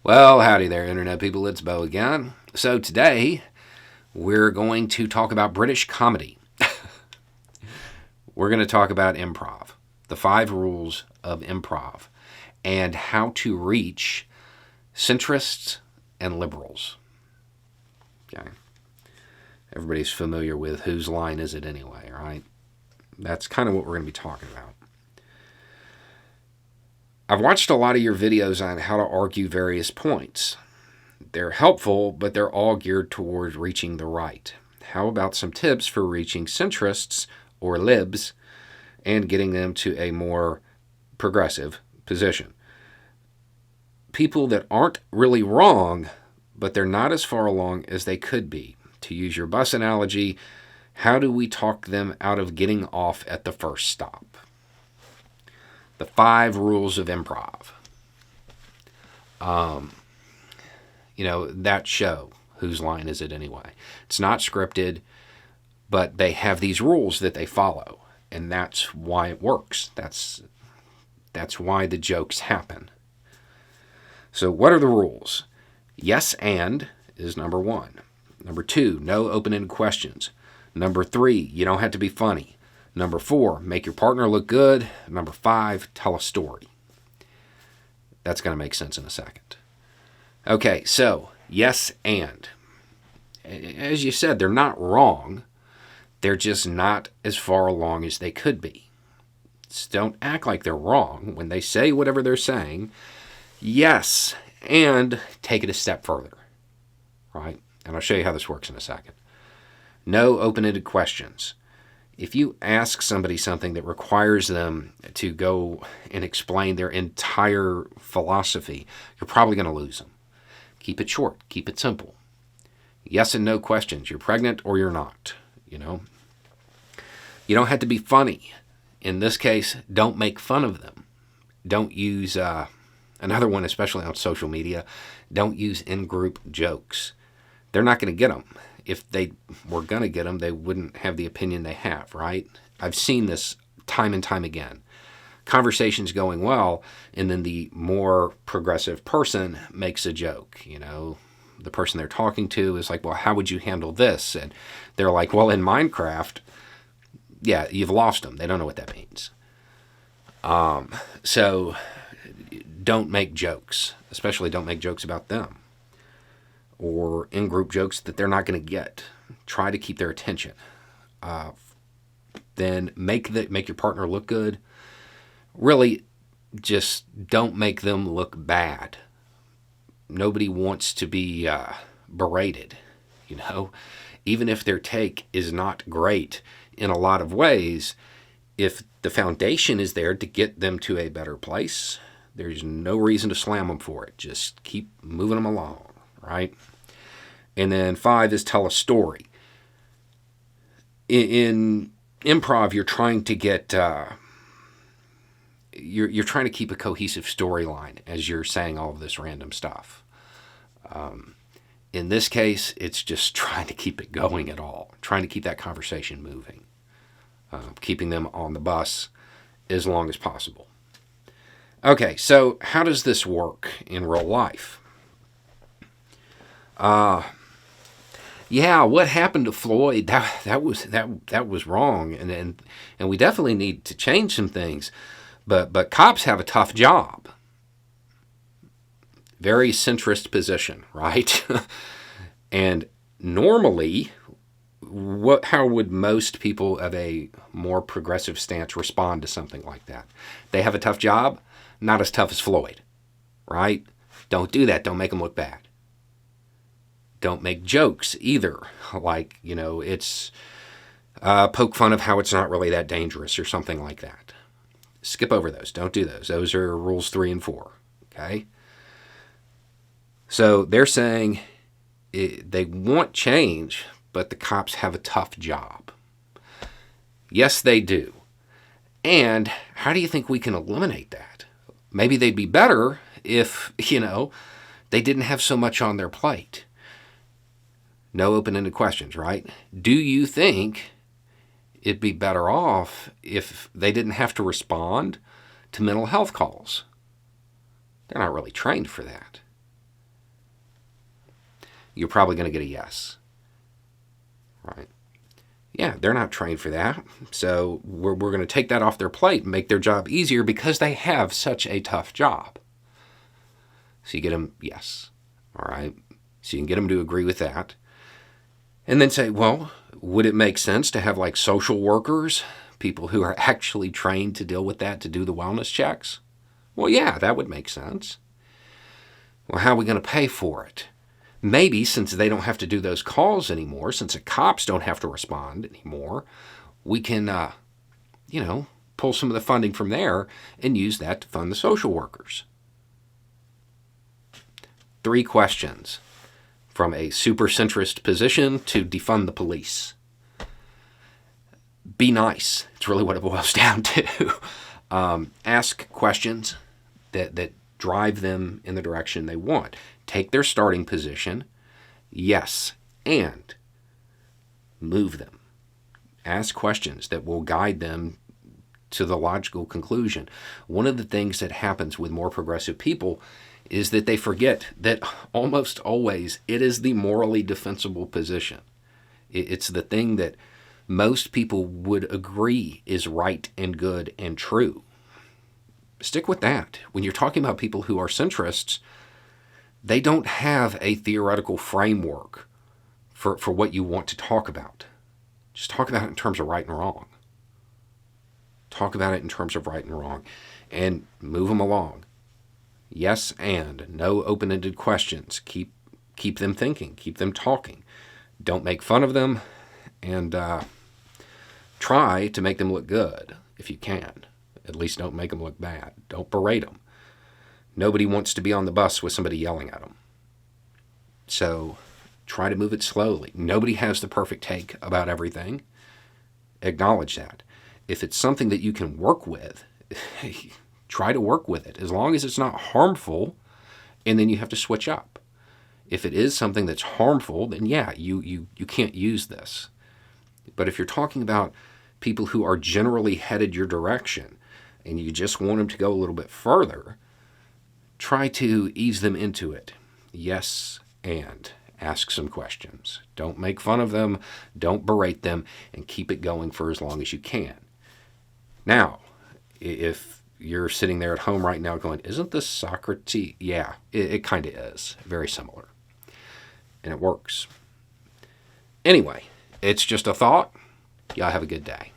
Well, howdy there, Internet people. It's Bo again. So, today we're going to talk about British comedy. We're going to talk about improv, the 5 rules of improv, and how to reach centrists and liberals. Okay. Everybody's familiar with whose line is it anyway, right? That's kind of what we're going to be talking about. I've watched a lot of your videos on how to argue various points. They're helpful, but they're all geared towards reaching the right. How about some tips for reaching centrists or libs and getting them to a more progressive position? People that aren't really wrong, but they're not as far along as they could be. To use your bus analogy, how do we talk them out of getting off at the first stop? The 5 rules of improv. That show, whose line is it anyway? It's not scripted, but they have these rules that they follow, and that's why it works. That's why the jokes happen. So what are the rules? Yes and is number 1. Number 2, no open-ended questions. Number 3, you don't have to be funny. Number 4, make your partner look good. Number 5, tell a story. That's going to make sense in a second. Okay, so yes and. As you said, they're not wrong. They're just not as far along as they could be. So don't act like they're wrong when they say whatever they're saying. Yes, and take it a step further. Right? And I'll show you how this works in a second. No open-ended questions. If you ask somebody something that requires them to go and explain their entire philosophy, you're probably going to lose them. Keep it short. Keep it simple. Yes and no questions. You're pregnant or you're not. You don't have to be funny. In this case, don't make fun of them. Don't use, another one, especially on social media, don't use in-group jokes. They're not going to get them. If they were going to get them, they wouldn't have the opinion they have, right? I've seen this time and time again. Conversation's going well, and then the more progressive person makes a joke. The person they're talking to is like, well, how would you handle this? And they're like, well, in Minecraft, yeah, you've lost them. They don't know what that means. So don't make jokes, especially don't make jokes about them or in-group jokes that they're not going to get. Try to keep their attention. Then make your partner look good. Really, just don't make them look bad. Nobody wants to be berated, Even if their take is not great in a lot of ways, if the foundation is there to get them to a better place, there's no reason to slam them for it. Just keep moving them along, right? And then 5 is tell a story. In improv, you're trying to get you're trying to keep a cohesive storyline as you're saying all of this random stuff. In this case, it's just trying to keep it going at all, trying to keep that conversation moving, keeping them on the bus as long as possible. Okay, so how does this work in real life? Yeah, what happened to Floyd? That was wrong, and we definitely need to change some things. But cops have a tough job. Very centrist position, right? And normally, how would most people of a more progressive stance respond to something like that? They have a tough job, not as tough as Floyd, right? Don't do that. Don't make them look bad. Don't make jokes either. Like, it's poke fun of how it's not really that dangerous or something like that. Skip over those. Don't do those. Those are rules 3 and 4. Okay? So they're saying they want change, but the cops have a tough job. Yes, they do. And how do you think we can eliminate that? Maybe they'd be better if, they didn't have so much on their plate. No open-ended questions, right? Do you think it'd be better off if they didn't have to respond to mental health calls? They're not really trained for that. you're probably going to get a yes. Right? Yeah, they're not trained for that. So we're going to take that off their plate and make their job easier because they have such a tough job. So you get them, yes. All right. So you can get them to agree with that. And then say, well, would it make sense to have like social workers, people who are actually trained to deal with that, to do the wellness checks? Well, yeah, that would make sense. Well, how are we going to pay for it? Maybe since they don't have to do those calls anymore, since the cops don't have to respond anymore, we can, pull some of the funding from there and use that to fund the social workers. 3 questions from a super centrist position to defund the police. Be nice. It's really what it boils down to. Ask questions that drive them in the direction they want. Take their starting position, yes, and move them. Ask questions that will guide them to the logical conclusion. One of the things that happens with more progressive people is that they forget that almost always it is the morally defensible position. It's the thing that most people would agree is right and good and true. Stick with that. When you're talking about people who are centrists, they don't have a theoretical framework for what you want to talk about. Just talk about it in terms of right and wrong. Talk about it in terms of right and wrong and move them along. Yes, and no open-ended questions. Keep them thinking. Keep them talking. Don't make fun of them, and try to make them look good if you can. At least don't make them look bad. Don't berate them. Nobody wants to be on the bus with somebody yelling at them. So try to move it slowly. Nobody has the perfect take about everything. Acknowledge that. If it's something that you can work with, try to work with it, as long as it's not harmful, and then you have to switch up. If it is something that's harmful, then yeah, you can't use this. But if you're talking about people who are generally headed your direction, and you just want them to go a little bit further, try to ease them into it. Yes, and ask some questions. Don't make fun of them, don't berate them, and keep it going for as long as you can. Now, if you're sitting there at home right now going, isn't this Socrates? Yeah, it kind of is. Very similar. And it works. Anyway, it's just a thought. Y'all have a good day.